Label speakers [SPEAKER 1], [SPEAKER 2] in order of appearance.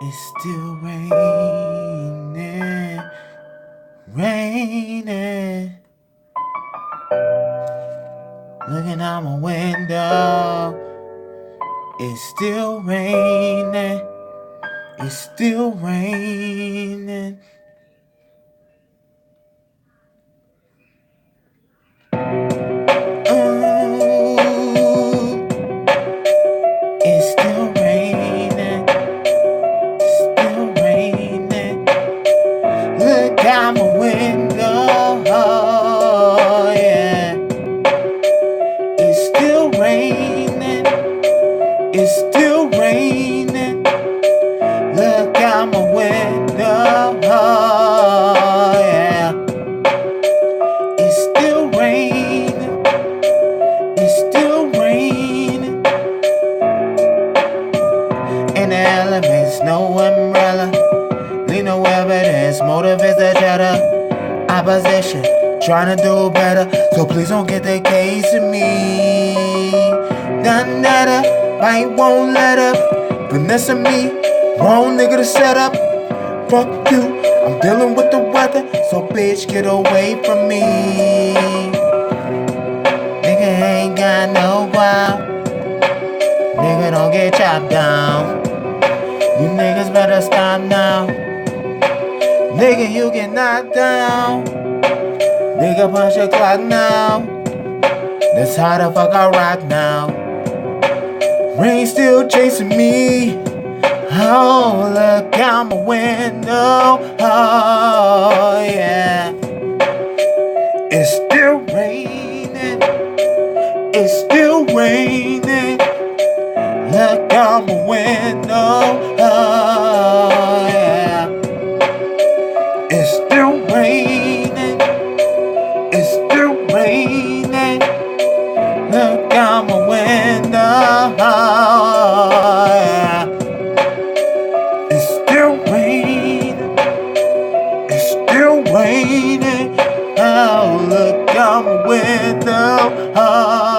[SPEAKER 1] It's still raining, raining. Looking out my window, it's still raining, it's still raining. It's still raining, still raining. Look out my window, oh, yeah. It's still raining, it's still raining. Look out my window, oh, yeah. It's still raining, it's still raining. In the elements, no umbrella. Leave no evidence, motive is the cheddar. Opposition, trying to do better, so please don't get the case of me. Done better, I won't let up. Vanessa me, wrong nigga to set up. Fuck you, I'm dealing with the weather, so bitch get away from me. Nigga ain't got no guap, nigga don't get chopped down. You niggas better stop now. Nigga, you get knocked down. Nigga, punch your clock now. That's how the fuck I rock now. Rain still chasing me. Oh, look out my window. Oh, yeah. It's still raining. It's still raining. Look out my window. Oh, yeah. It's still raining. It's still raining. Look out my window. Oh, yeah. It's still raining. It's still raining. Oh, look out my window. Oh.